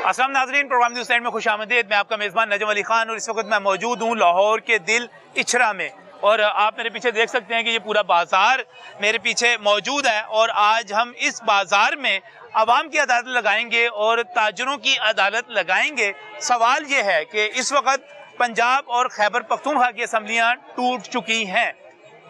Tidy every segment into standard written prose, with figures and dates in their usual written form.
अस्सलाम नाज़रीन, programme news time में खुशामदीद। मैं आपका मेज़बान नजम अली खान और इस वक्त मैं मौजूद हूँ लाहौर के दिल इचरा में। और आप मेरे पीछे देख सकते हैं कि ये पूरा बाज़ार मेरे पीछे मौजूद है। और आज हम इस बाज़ार में आवाम की अदालत लगाएंगे और ताजरों की अदालत लगाएंगे। सवाल ये है कि इस वक्त पंजाब और खैबर पख्तूनख्वा की असम्बलियाँ टूट चुकी हैं।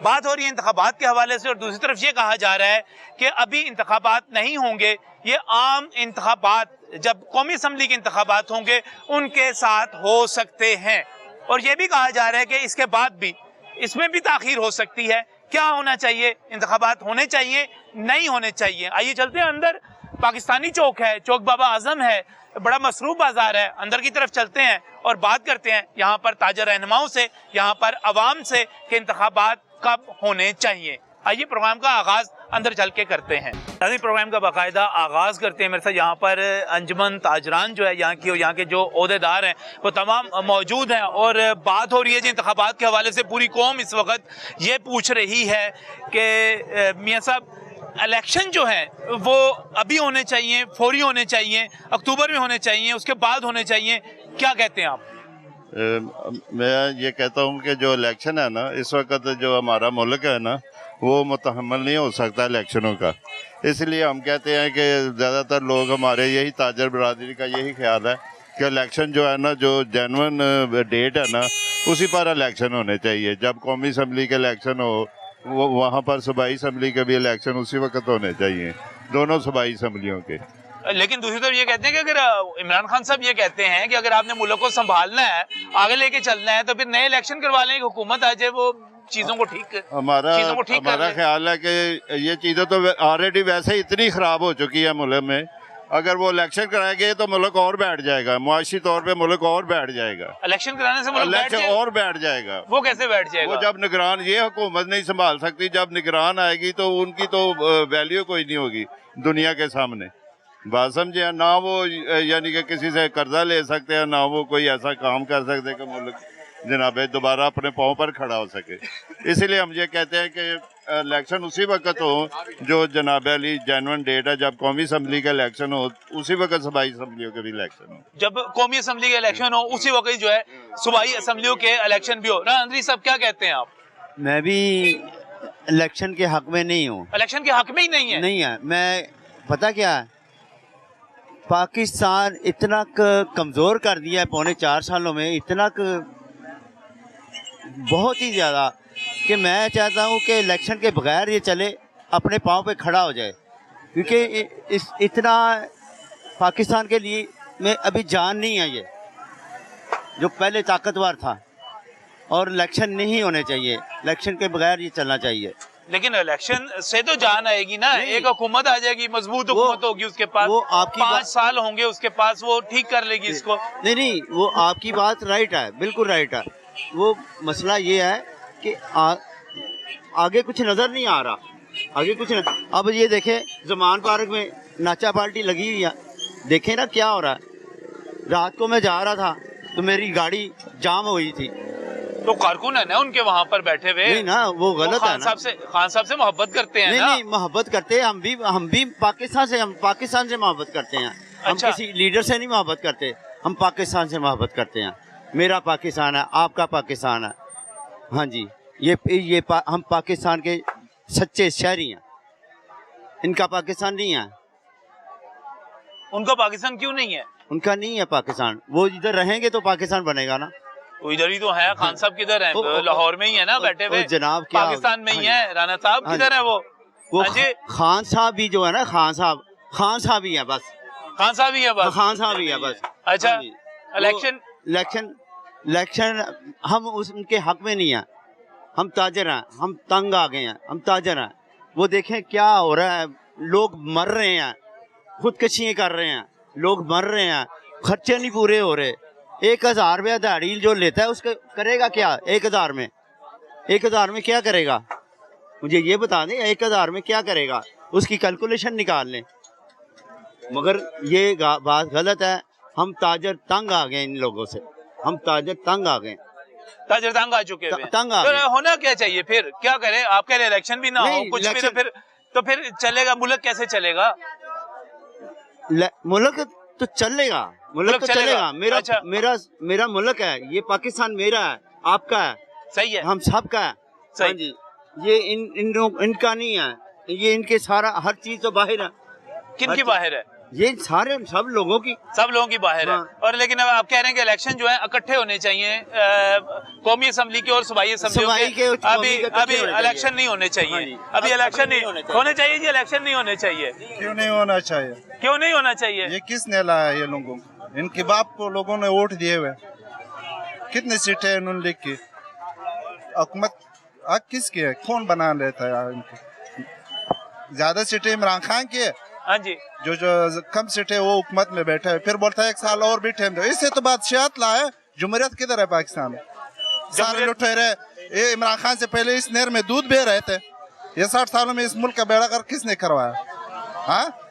बात हो रही है इंतखाबात के हवाले से, और दूसरी तरफ ये कहा जा रहा है कि अभी इंतखाबात नहीं होंगे, ये आम इंतखाबात जब कौमी असम्बली के इंतखाबात होंगे उनके साथ हो सकते हैं। और ये भी कहा जा रहा है कि इसके बाद भी इसमें भी ताखीर हो सकती है। क्या होना चाहिए? इंतखाबात होने चाहिए, नहीं होने चाहिए? आइए चलते हैं अंदर। पाकिस्तानी चौक है, चौक बाबा आजम है, बड़ा मसरूफ बाजार है। अंदर की तरफ चलते हैं और बात करते हैं यहाँ पर ताजर रहनुमाओं से, यहाँ पर अवाम से कि इंतखाबात कब होने चाहिए। आइए प्रोग्राम का आगाज अंदर चल के करते हैं। प्रोग्राम का बाकायदा आगाज करते हैं। मेरे साथ यहाँ पर अंजुमन ताजरान जो है यहाँ की, और यहाँ के जो ओहदेदार हैं वो तमाम मौजूद हैं। और बात हो रही है जी इंतखाबात के हवाले से। पूरी कौम इस वक्त ये पूछ रही है कि मियाँ साहब इलेक्शन जो है वो अभी होने चाहिए, फौरी होने चाहिए, अक्टूबर में होने चाहिए, उसके बाद होने चाहिए? क्या कहते हैं आप? मैं ये कहता हूँ कि जो इलेक्शन है ना, इस वक्त जो हमारा मुल्क है ना, वो मुतहम्मल नहीं हो सकता इलेक्शनों का। इसलिए हम कहते हैं कि ज़्यादातर लोग, हमारे यही ताजर बरादरी का यही ख्याल है कि इलेक्शन जो है ना, जो जेन्युइन डेट है ना, उसी पर इलेक्शन होने चाहिए। जब कौमी असम्बली के इलेक्शन हो, वो वहाँ पर सूबाई असम्बली के भी इलेक्शन उसी वक्त होने चाहिए, दोनों सूबाई असम्बलियों के। लेकिन दूसरी तरफ ये कहते हैं कि अगर इमरान खान साहब ये कहते हैं कि अगर आपने मुल्क को संभालना है, आगे लेके चलना है, तो फिर नए इलेक्शन करवा लें, हुकूमत आ जाए, वो चीजों को ठीक हमारा ख्याल है कि ये चीजें तो ऑलरेडी वैसे ही इतनी खराब हो चुकी है मुल्क में। अगर वो इलेक्शन कराएंगे तो मुल्क और बैठ जाएगा, मुआशी तौर पे मुल्क और बैठ जाएगा। इलेक्शन कराने से मुल्क और बैठ जाएगा। वो कैसे बैठ जाएगा? वो जब निगरान, ये हुकूमत नहीं संभाल सकती, जब निगरान आएगी तो उनकी तो वैल्यू कोई नहीं होगी दुनिया के सामने। बात समझे ना? वो यानी कि किसी से कर्जा ले सकते हैं, ना वो कोई ऐसा काम कर सकते कि मुल्क जनाब दोबारा अपने पाँव पर खड़ा हो सके। इसीलिए हम ये कहते हैं कि इलेक्शन उसी वक्त हो जो जनाब अली जेन्युइन डेट है, जब कौमी असम्बली का इलेक्शन हो, उसी वक्त सूबाई असम्बलियों के भी इलेक्शन हो। जब कौमी असम्बली का इलेक्शन हो उसी वक्त जो है सूबाई असम्बलियों के इलेक्शन भी हो। अंदरी साहब क्या कहते हैं आप? मैं भी इलेक्शन के हक में नहीं हूँ। इलेक्शन के हक में ही नहीं है? नहीं है। मैं पता क्या है, पाकिस्तान इतना कमज़ोर कर दिया है पौने 4 सालों में, इतना बहुत ही ज़्यादा, कि मैं चाहता हूँ कि इलेक्शन के बगैर ये चले, अपने पाँव पे खड़ा हो जाए। क्योंकि इस इतना पाकिस्तान के लिए में अभी जान नहीं है ये, जो पहले ताकतवर था। और इलेक्शन नहीं होने चाहिए, इलेक्शन के बगैर ये चलना चाहिए। लेकिन इलेक्शन से तो जान आएगी ना, एक हुकूमत आ जाएगी, मजबूत हुकूमत होगी, उसके पास वो आपकी 5 साल होंगे उसके पास, वो ठीक कर लेगी इसको। नहीं, वो आपकी बात राइट है, बिल्कुल राइट है। वो मसला ये है कि आगे कुछ नज़र नहीं आ रहा, आगे कुछ अब ये देखे जमान पार्क में नाचा पार्टी लगी हुई है, देखे ना क्या हो रहा है। रात को मैं जा रहा था तो मेरी गाड़ी जाम हुई थी। तो कारकुन है ना उनके वहाँ पर बैठे हुए? नहीं ना, वो गलत है ना। खान साहब से मोहब्बत करते हैं? नहीं, मोहब्बत करते हैं, हम भी पाकिस्तान से मोहब्बत करते हैं। हम किसी लीडर से नहीं मोहब्बत करते, हम पाकिस्तान से मोहब्बत करते हैं। मेरा पाकिस्तान है, आपका पाकिस्तान है। हाँ जी, हम पाकिस्तान के सच्चे शहरी हैं, इनका पाकिस्तान नहीं है। उनका पाकिस्तान क्यों नहीं है? उनका नहीं है पाकिस्तान। वो इधर रहेंगे तो पाकिस्तान बनेगा ना। वो इधर ही तो है। खान साहब किधर है? लाहौर में ही है ना बैठे हुए? जनाब पाकिस्तान में ही है। राणा साहब किधर है? वो खान साहब भी जो है ना, खान साहब ही है बस। खान साहब ही है बस? खान साहब ही है बस। अच्छा, इलेक्शन हम उनके हक में नहीं है। हम ताजर हैं, हम तंग आ गए हैं, हम ताजर हैं। वो देखें क्या हो रहा है, लोग मर रहे हैं, खुदकशियाँ कर रहे हैं, लोग मर रहे हैं, खर्चे नहीं पूरे हो रहे। 1000 रुपया दिहाड़ी जो लेता है उसका करेगा क्या? 1000 में क्या करेगा? मुझे ये बता दें, 1000 में क्या करेगा? उसकी कैलकुलेशन निकाल लें। मगर ये बात गलत है। हम ताजर तंग आ गए इन लोगों से, हम ताजर तंग आ गए, ताजर तंग आ चुके हैं। तंग आ गए। होना क्या चाहिए फिर? क्या करें? आप कह रहे इलेक्शन भी ना हो, कुछ भी, तो फिर चलेगा? मुल्क कैसे चलेगा? मुल्क तो चलेगा, मुल्क तो चलेगा। मेरा अच्छा। मेरा मुल्क है, ये पाकिस्तान मेरा है, आपका है, सही है, हम सब का है। सही। हाँ जी, ये इनका नहीं है, ये इनके सारा हर चीज तो बाहर है। किनकी बाहर है? ये सारे सब लोगों की, सब लोगों की बाहर है। हाँ। और लेकिन अब आप कह रहे हैं कि इलेक्शन जो है इकट्ठे होने चाहिए, कौमी असम्बली के और सूबाई असम्बली के। अभी इलेक्शन नहीं होने चाहिए, अभी इलेक्शन नहीं होने चाहिए जी, इलेक्शन नहीं होने चाहिए। क्यों नहीं होना चाहिए? क्यों नहीं होना चाहिए? ये किसने लाया ये लोगों को? इनके बाप को लोगों ने वोट दिए हुए। कितनी सीटें हैं नून लीग की? हुकूमत किसकी है? कौन बना लेता है इनको? ज्यादा सीटें इमरान खान की है। हाँ जी, जो कम सीटें वो हुकूमत में बैठा है, फिर बोलता है 1 साल और भी टाइम दो। इससे तो बादशाहत ला है। जुमहूरियत किधर है पाकिस्तान में? सारे लुटेरे ये इमरान खान से पहले इस नहर में दूध बह रहे थे। ये 60 सालों में इस मुल्क का बेड़ा कर किसने करवाया? हाँ,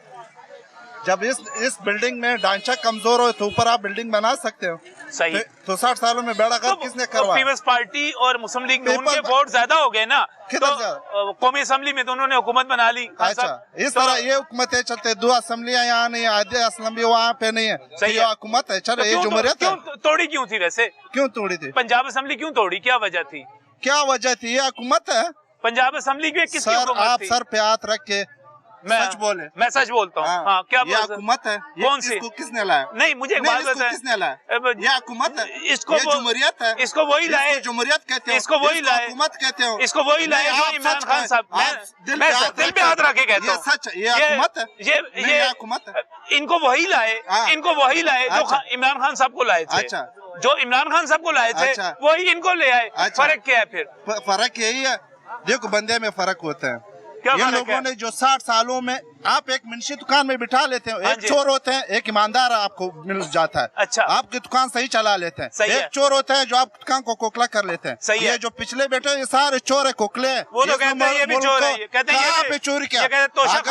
जब इस बिल्डिंग में ढांचा कमजोर हो तो ऊपर आप बिल्डिंग बना सकते हो। सही। तो 60 सालों में बेड़ा कर किसने करवाया? पीपल्स पार्टी और मुस्लिम लीग में उनके वोट ज्यादा हो गए ना, तो कौमी असम्बली में तो उन्होंने हुकूमत बना ली। अच्छा, इस तरह ये हुकूमतें चलते, 2 असम्बलियां यहाँ नहीं है, आधे असम्बली वहाँ पे नहीं है। सही ये हुकूमत है, चलो ये जुमहूरियत है। तोड़ी क्यों थी वैसे? क्यों तोड़ी थी? पंजाब असम्बली क्यों तोड़ी, क्या वजह थी? क्या वजह थी? ये हुकूमत है। पंजाब असम्बली की किसकी सर, हुकूमत आप थी? सर पे हाथ रख के सच बोले। मैं सच बोलता हूँ। हाँ, क्या ये हुकूमत है? कौन सी? इसको किसने लाया? नहीं, मुझे एक बात बताएं, किसने लाया? ये हुकूमत है, इसको ये जुमहूरियत है। इसको वही लाए, जुमहूरियत कहते हो, इसको वही लाए, हुकूमत कहते हो, इसको वही लाए जो इमरान खान साहब। मैं दिल पे हाथ रख के कहता हूँ, सच ये हुकूमत है, ये हुकूमत है। इनको वही लाए, इनको वही लाए जो इमरान खान साहब को लाए थे। अच्छा, जो इमरान खान साहब को लाए थे वही इनको ले आए। फर्क क्या है फिर? फर्क यही है, देखो बंदे में फर्क होता है। क्या ये लोगों ने जो 60 सालों में, आप एक मुंशी दुकान में बिठा लेते हो, एक चोर होते हैं, एक ईमानदार आपको मिल जाता है। अच्छा, आपकी दुकान सही चला लेते हैं। सही एक चोर होता है जो आप दुकान को कोकला कर लेते हैं। सही ये है। जो पिछले बैठे ये सारे चोर है, कोकले हैं। वो तो कहते हैं ये भी चोर है, कहते हैं ये चोरी किया, अगर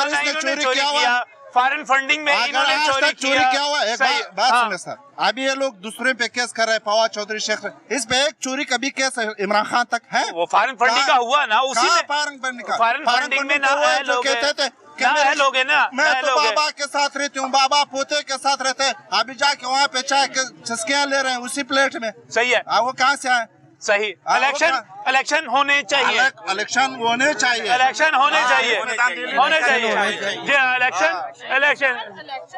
इसने चोरी किया, फॉरेन फंडिंग में इन्होंने चोरी क्या हुआ? एक बात सुने सर, अभी ये लोग दूसरे पे केस कर रहे हैं, फवाद चौधरी शेख, इस पे एक चोरी का भी केस है इमरान खान तक है। वो फॉरेन फंडिंग का हुआ ना, उसी में फॉरेन फंडिंग में ना है लोग, कहते थे ना लोग है ना, मैं तो बाबा के साथ रहती हूँ, बाबा पोते के साथ रहते हैं, अभी जाके वहाँ पे चाय के चस्कियाँ ले रहे हैं उसी प्लेट में। सही है, वो कहाँ से आए? सही। इलेक्शन होने चाहिए, इलेक्शन होने चाहिए, इलेक्शन होने चाहिए, होने चाहिए जी। इलेक्शन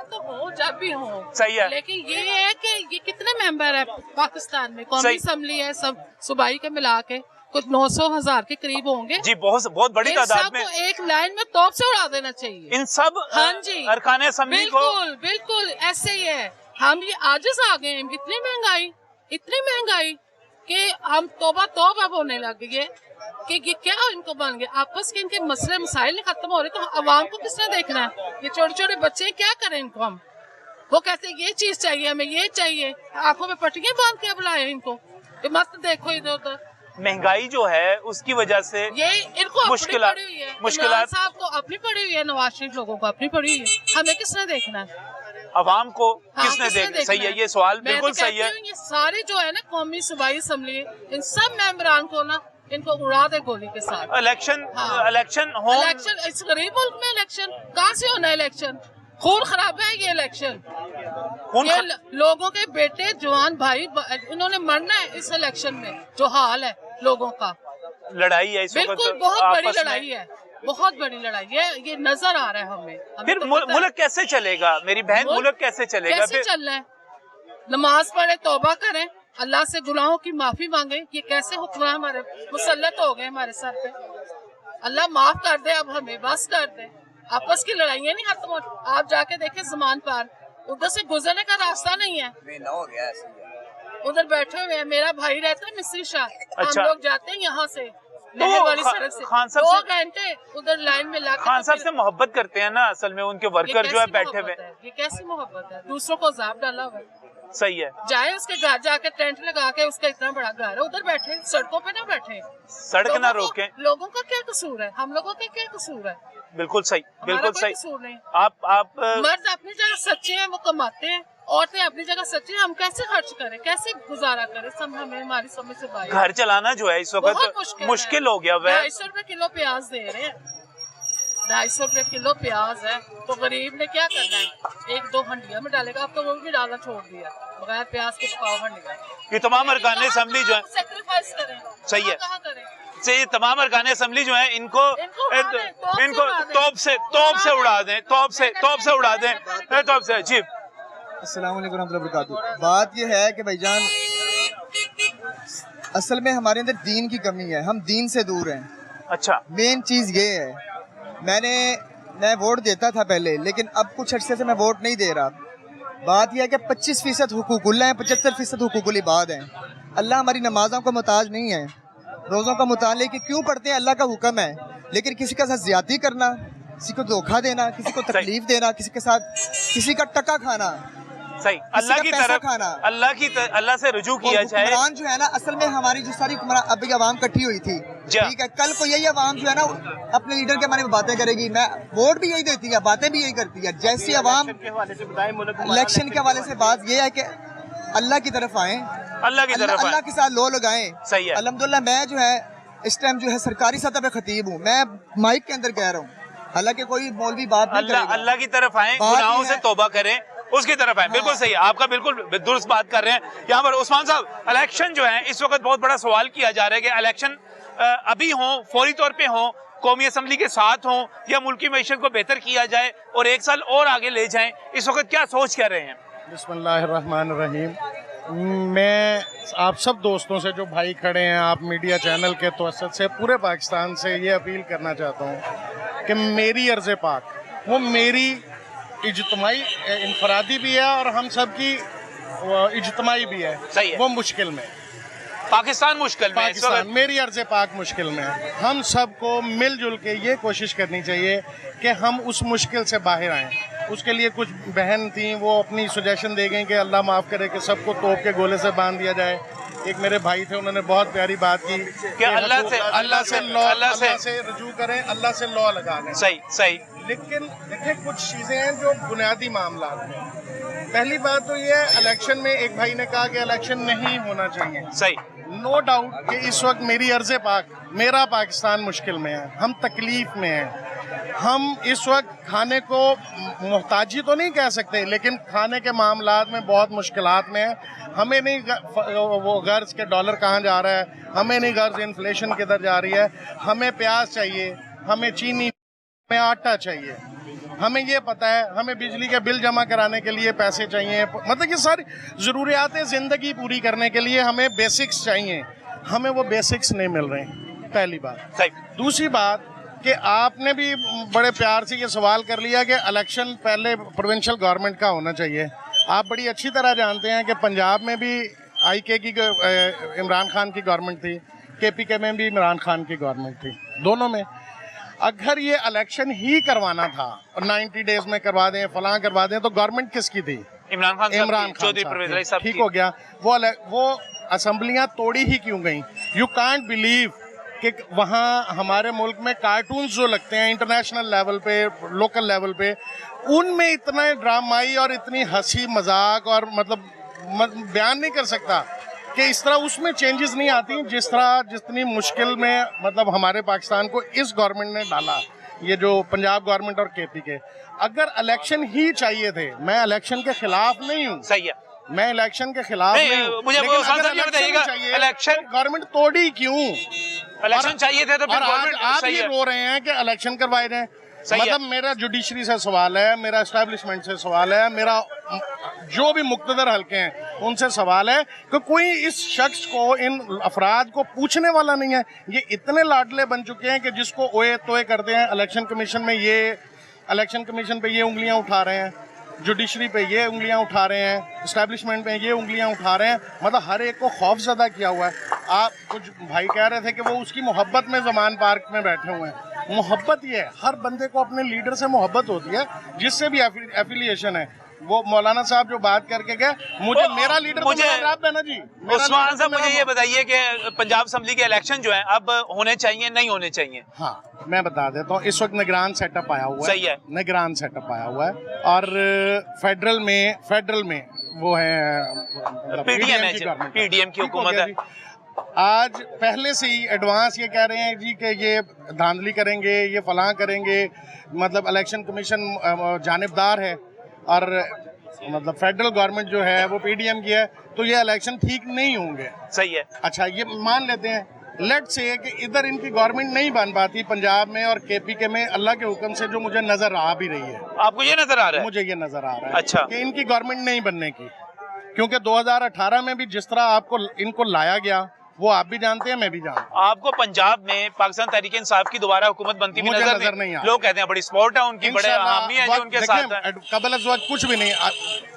तो हो, जब भी हो। सही है, लेकिन ये है कि ये कितने मेंबर है पाकिस्तान में? कौमी असम्बली है, सब सूबाई के मिला के कुछ 900,000 के करीब होंगे जी, बहुत बड़ी तादाद में। एक लाइन में तोप से उड़ा देना चाहिए इन सब हाँ जी, अरकान असम्बली को। बिल्कुल ऐसे ही है। हम ये आजिज आ गए हैं, इतनी महंगाई कि हम तोबा अब होने लग गए कि ये क्या इनको बन गए, आपस के इनके मसले मसाइल नहीं खत्म हो रहे, तो अवाम को किसने देखना है? ये छोटे छोटे बच्चे क्या करें इनको हम? वो कहते हैं ये चीज चाहिए हमें, ये चाहिए, आंखों में पट्टियां बांध के बुलाए इनको, ये मत देखो इधर उधर। महंगाई जो है उसकी वजह से ये इनको मुश्किलात साहब को अपनी पड़ी हुई है, नवाज शरीफ लोगों को अपनी पड़ी हुई है, हमें किसने देखना है? अवाम को किसने किसने देखना? सही है, ये सवाल बिल्कुल सही है। ये सारे जो है ना कौमी सूबाई असम्बली, इन सब मेंबरान को ना इनको उड़ा दे गोली के साथ। इलेक्शन इस गरीब मुल्क में इलेक्शन कहाँ से होना? इलेक्शन खून खराब है ये इलेक्शन। ये लोगों के बेटे जवान भाई इन्होंने मरना है इस इलेक्शन में, जो हाल है लोगों का। लड़ाई है इस वक्त, बिल्कुल बहुत बड़ी लड़ाई है, बहुत बड़ी लड़ाई है, ये नजर आ रहा है हमें। फिर तो मुल्क कैसे चलेगा मेरी बहन? मुल्क कैसे चलेगा? कैसे चलना है? नमाज पढ़े, तौबा करें, अल्लाह से गुनाहों की माफी मांगे। ये कैसे हुक्मरान हमारे मुसल्लत हो गए हमारे सर पे? अल्लाह माफ कर दे, अब हमें बस कर दे। आपस की लड़ाइयाँ नहीं खत्म हो। आप जाके देखें ज़मान पार, उधर से गुजरने का रास्ता नहीं है, उधर बैठे हुए हैं। मेरा भाई रहता है मिस्री शाह, हम लोग जाते हैं यहाँ से नहर वाली सड़क से, खान साहब 2 घंटे उधर लाइन में लगा। खान साहब से मोहब्बत करते हैं ना असल में उनके वर्कर जो है बैठे हुए। ये कैसी मोहब्बत है? दूसरों को अज़ाब डाला हुआ है। सही है, जाए उसके घर जाके टेंट लगा के, उसका इतना बड़ा घर है, उधर बैठे, सड़कों पे ना बैठे, सड़क ना रोके। लोगों का क्या कसूर है? हम लोगों का क्या कसूर है? बिल्कुल सही, बिल्कुल सही। कसूर नहीं। आप मर्द अपनी जगह सच्चे हैं, वो कमाते हैं, औरतें अपनी जगह सच्ची हैं। हम कैसे खर्च करें, कैसे गुजारा करें? सब हमें हमारी समझ से बाहर। घर चलाना जो है इस वक्त मुश्किल हो गया। 250 रुपए किलो प्याज दे रहे हैं, 250 रुपए किलो प्याज है, तो गरीब ने क्या करना है, 1-2 हंडिया में डालेगा। अब तो वो भी डालना छोड़ दिया, बगैर प्याज के पकाओ हंडिया। ये तमाम अरकान असम्बली जो है, सेक्रीफाइस करें, सही है, कहाँ करें? से ये तमाम अरकान असम्बली जो है इनको तोप से उड़ा दें, तोप से उड़ा दें, तोप से। जी अस्सलाम वालेकुम रहमतुल्लाहि व बरकातुहू। बात ये है कि भाईजान असल में हमारे अंदर दीन की कमी है, हम दीन से दूर हैं। अच्छा, मेन चीज़ ये है, मैं वोट देता था पहले, लेकिन अब कुछ अर्से से मैं वोट नहीं दे रहा। बात यह है कि 25% हुकूकुल्लाह हैं, 75% हुकूकुल इबाद हैं। अल्लाह हमारी नमाज़ों का मोहताज नहीं है, रोज़ों का मुताले कि क्यों पढ़ते हैं, अल्लाह का हुक्म है। लेकिन किसी के साथ ज्यादती करना, किसी को धोखा देना, किसी को तकलीफ देना, किसी के साथ किसी का टका खाना, सही, अल्लाह की तरफ खाना, अल्लाह से रुजू किया जाए। हुक्मरान जो है ना, असल में हमारी जो सारी अभी आवाम इकट्ठी हुई थी, ठीक है, कल को यही आवाम जो है ना अपने लीडर के बारे में बातें करेगी। मैं वोट भी यही देती है, बातें भी यही करती है। जैसी आवाम इलेक्शन के हवाले से बात यह है कि अल्लाह की तरफ आए, अल्लाह के साथ लो लगाएं। सही है। अल्हम्दुलिल्लाह मैं जो है इस टाइम जो है सरकारी सतह पे खतीब हूँ, मैं माइक के अंदर कह रहा हूँ, हालांकि कोई मौलवी बात नहीं करेगा। अल्लाह की तरफ आए, गुनाहों से तौबा करें, उसकी तरफ आए। बिल्कुल सही, आपका बिल्कुल दुरुस्त बात कर रहे हैं। यहाँ पर उस्मान साहब, इलेक्शन जो है इस वक्त बहुत बड़ा सवाल किया जा रहा है कि इलेक्शन अभी हो, फौरी तौर पे हो, कौमी असम्बली के साथ हो, या मुल्की मईशत को बेहतर किया जाए और 1 साल और आगे ले जाएं, इस वक्त क्या सोच कर रहे हैं? बिस्मिल्लाहिर्रहमानिर्रहीम। मैं आप सब दोस्तों से, जो भाई खड़े हैं, आप मीडिया चैनल के तवस्सुत से, पूरे पाकिस्तान से ये अपील करना चाहता हूँ कि मेरी अर्ज़ पाक वो मेरी इज्तमाई इनफरादी भी है और हम सब की इज्तमाई भी है। सही है। वो मुश्किल में, पाकिस्तान मुश्किल में, पाकिस्तान मेरी अर्ज़ पाक मुश्किल में है। हम सबको मिलजुल के ये कोशिश करनी चाहिए कि हम उस मुश्किल से बाहर आएँ। उसके लिए कुछ बहन थी, वो अपनी सजेशन दे गई कि अल्लाह माफ़ करे कि सबको तोप के गोले से बांध दिया जाए। एक मेरे भाई थे, उन्होंने बहुत प्यारी बात की कि अल्लाह से रुजू करें, अल्लाह से लॉ लगा लें। सही। लेकिन देखिए, कुछ चीज़ें हैं जो बुनियादी मामला हैं। पहली बात तो ये है, इलेक्शन में एक भाई ने कहा कि इलेक्शन नहीं होना चाहिए। सही, नो डाउट कि इस वक्त मेरी अर्ज़ पाक, मेरा पाकिस्तान मुश्किल में है, हम तकलीफ़ में हैं। हम इस वक्त खाने को मोहताजी तो नहीं कह सकते, लेकिन खाने के मामलात में बहुत मुश्किलात में है। हमें नहीं वो गर्ज के डॉलर कहाँ जा रहा है, हमें नहीं गर्ज इन्फ्लेशन किधर जा रही है। हमें प्याज चाहिए, हमें चीनी, हमें आटा चाहिए, हमें ये पता है, हमें बिजली के बिल जमा कराने के लिए पैसे चाहिए। मतलब कि सारी ज़रूरियातें ज़िंदगी पूरी करने के लिए हमें बेसिक्स चाहिए, हमें वो बेसिक्स नहीं मिल रहे हैं, पहली बात। सही। दूसरी बात कि आपने भी बड़े प्यार से ये सवाल कर लिया कि इलेक्शन पहले प्रोविंशियल गवर्नमेंट का होना चाहिए। आप बड़ी अच्छी तरह जानते हैं कि पंजाब में भी IK की इमरान खान की गवर्नमेंट थी, KPK में भी इमरान खान की गवर्नमेंट थी, दोनों में। अगर ये इलेक्शन ही करवाना था और 90 डेज में करवा दें, फलां करवा दें, तो गवर्नमेंट किसकी थी? इमरान खान साहब। ठीक हो गया। वो असम्बलियाँ तोड़ी ही क्यों गई? यू कांट बिलीव कि वहाँ हमारे मुल्क में कार्टून्स जो लगते हैं इंटरनेशनल लेवल पे, लोकल लेवल पे, उनमें इतना ड्रामाई और इतनी हंसी मजाक और मतलब बयान नहीं कर सकता कि इस तरह उसमें चेंजेस नहीं आती जितनी मुश्किल में मतलब हमारे पाकिस्तान को इस गवर्नमेंट ने डाला, ये जो पंजाब गवर्नमेंट और KPK। अगर इलेक्शन ही चाहिए थे, मैं इलेक्शन के खिलाफ नहीं हूँ, सही है, मैं इलेक्शन के खिलाफ नहीं हूँ, मुझे लेकिन अगर अगर बताइएगा, इलेक्शन गवर्नमेंट तोड़ी क्यों? इलेक्शन चाहिए थे तो फिर आप ये रो रहे हैं कि इलेक्शन करवाए जाएं। मतलब मेरा जुडिशरी से सवाल है, मेरा एस्टैब्लिशमेंट से सवाल है, मेरा जो भी मुक्तदर हल्के हैं उनसे सवाल है कि कोई इस शख्स को, इन अफराद को पूछने वाला नहीं है। ये इतने लाडले बन चुके हैं कि जिसको ओए तोए करते हैं, इलेक्शन कमीशन में ये, इलेक्शन कमीशन पे ये उंगलियां उठा रहे हैं, जुडिशरी पे ये उंगलियां उठा रहे हैं, इस्टेब्लिशमेंट पे ये उंगलियां उठा रहे हैं। मतलब हर एक को खौफजदा किया हुआ है। आप कुछ भाई कह रहे थे कि वो उसकी मोहब्बत में ज़मान पार्क में बैठे हुए हैं। मोहब्बत ये है, हर बंदे को अपने लीडर से मोहब्बत होती है, जिससे भी एफिलिएशन है। वो मौलाना साहब जो बात करके गए, मुझे मेरा लीडर मुझे ना जी, उस्मान साहब, मुझे ये बताइए कि पंजाब असेंबली के इलेक्शन जो है अब होने चाहिए, नहीं होने चाहिए? हाँ, मैं बता देता हूँ। इस वक्त निगरान सेटअप आया हुआ है। सही है, निगरान सेटअप आया हुआ है। और फेडरल में वो है PDM की हुकूमत है। आज पहले से ही एडवांस ये कह रहे हैं जी कि ये धांधली करेंगे, ये फलां करेंगे, मतलब इलेक्शन कमीशन जानिबदार है और मतलब फेडरल गवर्नमेंट जो है वो पीडीएम की है, तो ये इलेक्शन ठीक नहीं होंगे। सही है। अच्छा, ये मान लेते हैं, लेट्स से कि इधर इनकी गवर्नमेंट नहीं बन पाती पंजाब में और केपीके में, अल्लाह के हुक्म से जो मुझे नजर आ भी रही है। आपको ये नजर आ रहा है? मुझे ये नजर आ रहा है अच्छा। कि इनकी गवर्नमेंट नहीं बनने की, क्योंकि 2018 में भी जिस तरह आपको इनको लाया गया वो आप भी जानते हैं, मैं भी जानता हूँ। आपको पंजाब में पाकिस्तान तहरीक इंसाफ की दोबारा हुकूमत बनती हुई मुझे नजर नहीं आ। लोग कहते हैं बड़ी सपोर्ट है उनकी, बड़े हामी हैं जो उनके साथ हैं। कबल अज़वाज कुछ भी नहीं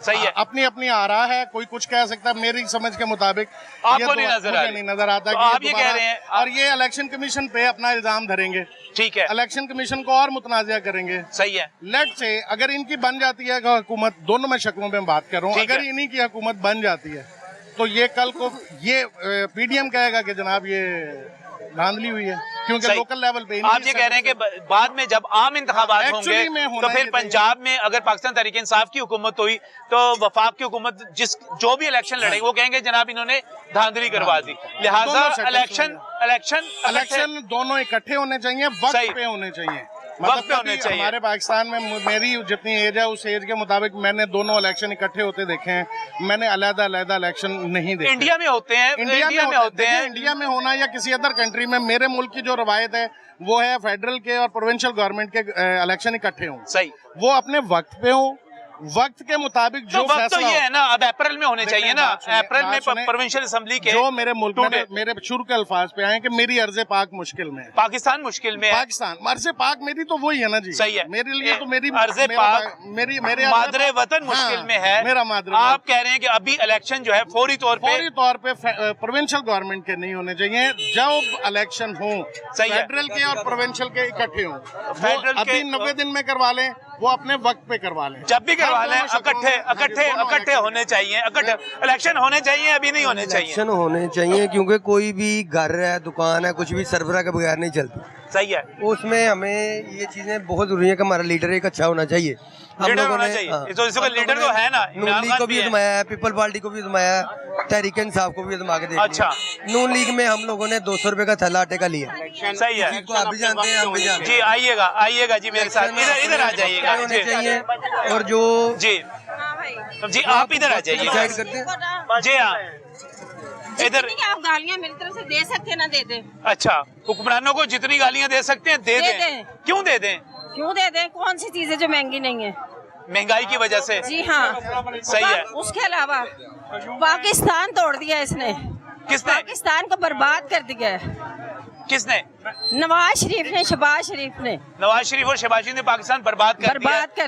सही है। अपनी अपनी आ रहा है, कोई कुछ कह सकता है, मेरी समझ के मुताबिक आपको नहीं नजर आ रही? नहीं नजर आता तो कि आप ये कह रहे हैं और ये इलेक्शन कमीशन पे अपना इल्जाम धरेंगे। ठीक है, इलेक्शन कमीशन को और मुतनाज़ा करेंगे। सही है। लेट से अगर इनकी बन जाती है हुकूमत, दोनों में शक्लों में बात कर रहा हूँ, ठीक अगर है। इन्हीं की हुकूमत बन जाती है तो ये कल को ये पीडीएम कहेगा कि जनाब ये धांधली हुई है, क्योंकि सही। लोकल लेवल पे आप ये कह रहे हैं कि बाद में जब आम इंतखाबात होंगे Actually में होना तो फिर ये पंजाब में अगर पाकिस्तान तहरीक इंसाफ की हुकूमत हुई तो वफाक की हुकूमत जो भी इलेक्शन लड़ेगी वो कहेंगे जनाब इन्होंने धांधली करवा दी, लिहाजा दोनों सेटअप इलेक्शन दोनों इकट्ठे होने चाहिए, सही। वक्त पे होने चाहिए। वक्त पे मतलब होने चाहिए। हमारे पाकिस्तान में मेरी जितनी एज है उस एज के मुताबिक मैंने दोनों इलेक्शन इकट्ठे होते देखे हैं, मैंने अलग अलग इलेक्शन नहीं देखे। इंडिया में होते हैं, इंडिया में होते हैं। इंडिया में होना या किसी अदर कंट्री में, मेरे मुल्क की जो रवायत है वो है फेडरल के और प्रोविंशियल गवर्नमेंट के इलेक्शन इकट्ठे हों, सही। वो अपने वक्त पे हों, वक्त के मुताबिक जो तो वक्त तो फैसला ये है ना, अब अप्रैल में होने चाहिए ना, अप्रैल में सुनिए, प्रोविंशियल असेंबली के जो मेरे मुल्क टूटे। में मेरे शुरू के अल्फाज पे आए कि मेरी अर्ज़े पाक मुश्किल में है। पाकिस्तान मुश्किल में है। पाकिस्तान अर्ज़े पाक मेरी तो वही है ना जी। सही है। मेरे लिए तो मेरी अर्ज़े पाक मेरे मादरे वतन मुश्किल में है। मेरा मादरे आप कह रहे हैं कि अभी इलेक्शन जो है फौरी तौर पे प्रोविंशियल गवर्नमेंट के नहीं होने चाहिए, जब इलेक्शन हो सही है। फेडरल के और प्रोविंशियल के इकट्ठे हों, फेडरल अभी के 90 दिन में करवा लें, वो अपने वक्त पे करवा लें, जब भी करवा लें, दोनों इकट्ठे होने चाहिए, इलेक्शन होने चाहिए, अभी नहीं होने चाहिए। इलेक्शन होने चाहिए क्योंकि कोई भी घर है, दुकान है, कुछ भी सरबराह के बगैर नहीं चलती। सही है। उसमें हमें ये चीजें बहुत जरूरी है कि हमारा लीडर एक अच्छा होना चाहिए। लीडर होना चाहिए। तो इसको लीडर तो है ना, नून लीग को भी आजमाया है, पीपल पार्टी को भी आजमाया है, तहरीक इंसाफ को भी आजमा के देखा। अच्छा। नून लीग में हम लोगों ने 200 रुपए का थैला आटे का लिया। सही है। तो आप भी जानते हैं, हम भी जानते जी, आइएगा जी मेरे साथ, इधर आ जाइएगा होने चाहिए। और जो जी आप इधर आ जाइए। डिसाइड करते हैं, जी हाँ, इधर। आप गालियां मेरी तरफ से दे सकते ना दे दें। अच्छा, हुक्मरानों को जितनी गालियां दे सकते हैं दे दें। क्यों दे दें? क्यों दे दें? कौन सी चीजें जो महंगी नहीं है? महंगाई की वजह से। जी हाँ, सही है। उसके अलावा पाकिस्तान तोड़ दिया इसने, किसने? पाकिस्तान को बर्बाद कर दिया है। किसने? नवाज शरीफ ने, शहबाज शरीफ ने। नवाज शरीफ और शहबाज शरीफ ने पाकिस्तान बर्बाद कर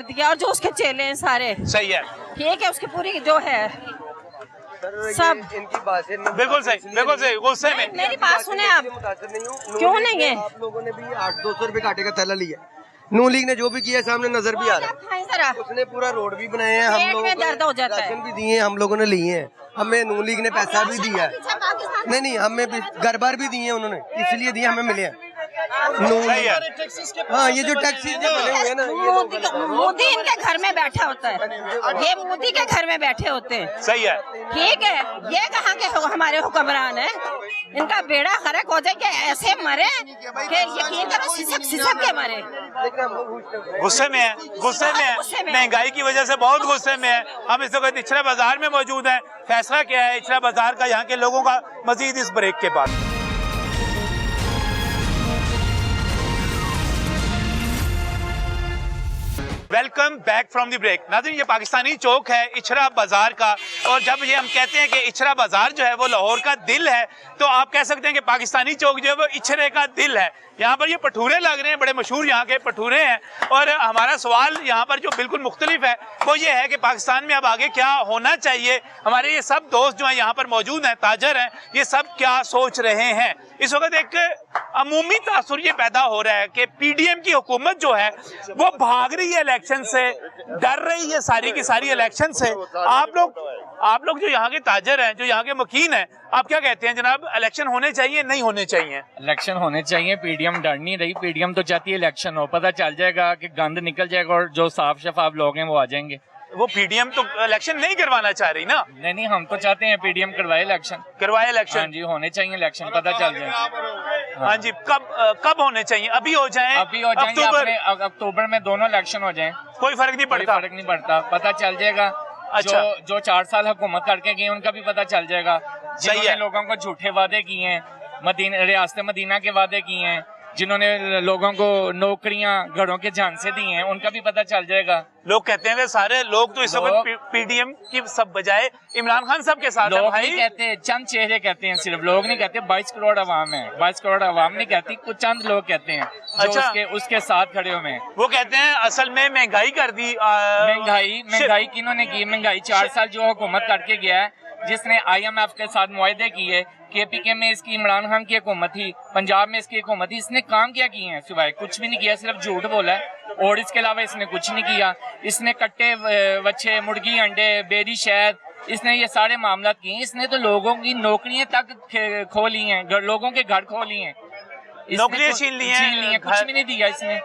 दिया। और जो उसके चेले हैं सारे। सही है। ठीक है, उसकी पूरी जो है सब इनकी बातें बिल्कुल सही, गुस्से में। मेरी बात सुने आप। मुतासिर नहीं हूँ। क्यों नहीं है? आप लोगों ने भी 200 रुपए का आटे का थैला लिया। नून लीग ने जो भी किया सामने नजर भी आ रहा है। जरा उसने पूरा रोड भी बनाए हैं, हम पेट लोगों में दर्द हो जाता है। राशन भी दिए हैं, हम लोगों ने लिए हैं, हमें नून लीग ने पैसा भी दिया है। नहीं, हमें भी घर बार भी दिए हैं उन्होंने, इसलिए दिए, हमें मिले हैं। सही है। हाँ, ये जो टैक्सी जो बने हुए हैं ना, मोदी इनके घर में बैठा होता है, ये मोदी के घर में बैठे होते हैं। सही है। ठीक है, ये कहाँ के हमारे हुक्मरान हैं? इनका बेड़ा खरक हो जाए कि ऐसे मरे कि यकीन करो सिसक के मरे। गुस्से में है, महंगाई की वजह से बहुत गुस्से में है। हम इस वक्त इचरा बाजार में मौजूद हैं। फैसला क्या है इचरा बाजार का यहाँ के लोगों का, मजीद इस ब्रेक के बाद। Welcome back from the break. नाज़रीन, ये पाकिस्तानी चौक है इचरा बाजार का, और जब ये हम कहते हैं कि इचरा बाजार जो है वो लाहौर का दिल है, तो आप कह सकते हैं कि पाकिस्तानी चौक जो है वो इचरे का दिल है। यहाँ पर ये पठूरे लग रहे हैं, बड़े मशहूर यहाँ के पठूरे हैं। और हमारा सवाल यहाँ पर जो बिल्कुल मुख्तलिफ है वो ये है कि पाकिस्तान में अब आगे क्या होना चाहिए। हमारे ये सब दोस्त जो हैं यहाँ पर मौजूद हैं, ताजर हैं, ये सब क्या सोच रहे हैं। इस वक्त एक अमूमी तासुर ये पैदा हो रहा है कि पीडीएम की हुकूमत जो है वो भाग रही है इलेक्शन से, डर रही है सारी की सारी इलेक्शन से। आप लोग जो यहाँ के ताजर हैं, जो यहाँ के मकीन हैं, आप क्या कहते हैं जनाब, इलेक्शन होने चाहिए नहीं होने चाहिए? इलेक्शन होने चाहिए। पीडीएम डर नहीं रही, पीडीएम तो चाहती है इलेक्शन हो, पता चल जाएगा कि गंद निकल जाएगा और जो साफ शफाफ लोग हैं वो आ जाएंगे। वो पीडीएम तो इलेक्शन नहीं करवाना चाह रही ना। नहीं, हम तो चाहते हैं पीडीएम करवाए इलेक्शन। करवाए इलेक्शन? हाँ जी, होने चाहिए इलेक्शन, पता चल जाए। हाँ जी, कब होने चाहिए? अभी हो जाए? अभी हो जाएंगे, अक्टूबर में दोनों इलेक्शन हो जाए, कोई फर्क नहीं पड़ता? फर्क नहीं पड़ता, पता चल जाएगा। अच्छा। जो 4 साल हुकूमत करके गए उनका भी पता चल जाएगा। जिन्होंने लोगों को झूठे वादे किए हैं, रियासत मदीना के वादे किए हैं, जिन्होंने लोगों को नौकरियां घरों के झांसे दी हैं, उनका भी पता चल जाएगा। लोग कहते हैं कि सारे लोग तो इस वक्त पीडीएम की सब बजाय इमरान खान साहब के साथ लोग है भाई। नहीं कहते, चंद चेहरे कहते हैं, सिर्फ लोग नहीं कहते। 22 करोड़ अवाम है, 22 करोड़ अवाम नहीं कहती, कुछ चंद लोग कहते हैं जो अच्छा। उसके साथ खड़े हुए हैं। वो कहते हैं असल में महंगाई कर दी। महंगाई किन्होंने की? महंगाई 4 साल जो हुकूमत करके गया है, जिसने IMF के साथ मुआहदे किए, KPK में इसकी इमरान खान की हुकूमत थी, पंजाब में इसकी हुकूमत थी, इसने काम क्या किए हैं? सिवाय कुछ भी नहीं किया, सिर्फ झूठ बोला है और इसके अलावा इसने कुछ नहीं किया। इसने कट्टे बच्चे, मुर्गी, अंडे, बेरी, शहद, इसने ये सारे मामला किए। इसने तो लोगों की नौकरियां तक खो ली हैं, लोगों के घर खो लिए हैं, नौकरियां छीन ली हैं, कुछ भी नहीं दिया इसने।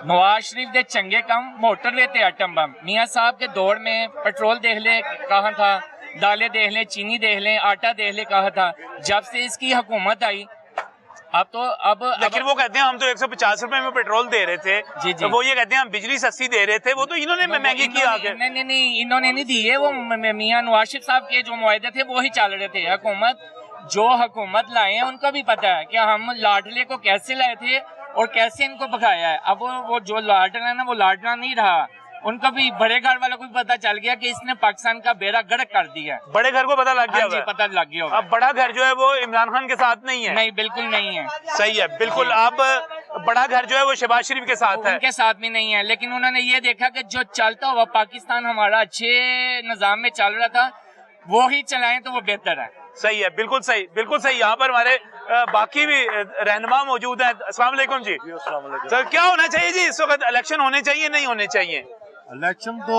नवाज शरीफ दे चंगे कम मोटरवे ते एटम बम। मियाँ साहब के दौर में पेट्रोल देख ले कहाँ था, दालें देख ले, चीनी देख ले, आटा देख ले कहाँ था। जब से इसकी हुकूमत आई अब लेकिन वो कहते हैं हम तो 150 रुपए में पेट्रोल दे रहे थे। जी। तो वो ये कहते हैं हम बिजली सस्ती दे रहे थे, वो तो इन्होंने महंगी की आगे। नहीं, इन्होंने नहीं दी है, वो मियाँ नवाज शरीफ साहब के जो मुआहदे थे वो ही चल रहे थे। जो हुकूमत लाए हैं उनको भी पता है कि हम लाडले को कैसे लाए थे और कैसे इनको भगाया है। अब वो जो लाडला है ना, वो लाडला नहीं रहा। उनको भी, बड़े घर वालों को भी पता चल गया कि इसने पाकिस्तान का बेड़ा गर्क कर दिया है। बड़े घर को पता लग गया? हाँ जी, पता लग गया। अब बड़ा घर जो है वो इमरान खान के साथ नहीं है? नहीं, बिल्कुल नहीं है। सही है, बिल्कुल। अब बड़ा घर जो है वो शहबाज शरीफ के साथ है? उनके साथ भी नहीं है, लेकिन उन्होंने ये देखा कि जो चलता हुआ पाकिस्तान हमारा अच्छे निजाम में चल रहा था, वो ही चलाएं तो वो बेहतर है। सही है, बिल्कुल सही, बिल्कुल सही। यहाँ पर हमारे बाकी भी रहनुमा मौजूद हैं। अस्सलाम वालेकुम जी। सर, क्या होना चाहिए जी इस वक्त? इलेक्शन होने चाहिए, नहीं होने चाहिए? इलेक्शन तो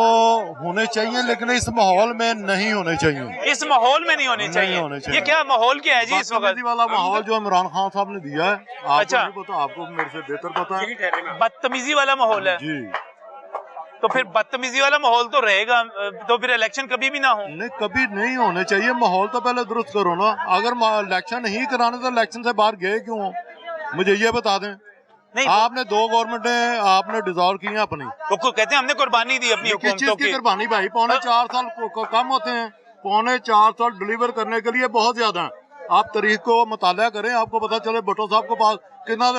होने चाहिए, लेकिन इस माहौल में नहीं होने चाहिए। इस माहौल में नहीं होने चाहिए? ये क्या माहौल क्या है जी इस वक्त? वाला माहौल जो इमरान खान साहब ने दिया है, आपको अच्छा। नहीं पता, आपको मेरे से बेहतर पता है। बदतमीजी वाला माहौल है जी। तो फिर बदतमीजी वाला माहौल तो रहेगा, तो फिर इलेक्शन कभी भी ना हो? नहीं, कभी नहीं होने चाहिए। माहौल तो पहले दुरुस्त करो ना। अगर इलेक्शन नहीं कराने तो इलेक्शन से बाहर गए क्यों? मुझे ये बता दें। नहीं, आपने 2 गवर्नमेंटें आपने डिसॉल्व की हैं अपनी, वो कहते हैं हमने कुर्बानी दी अपनी हुकूमतों की। कुर्बानी भाई, 4.25 साल कम होते हैं। 4.25 साल डिलीवर करने के लिए बहुत ज्यादा है। आप तारीख को मुताला करें, आपको पता चले भुट्टो साहब के पास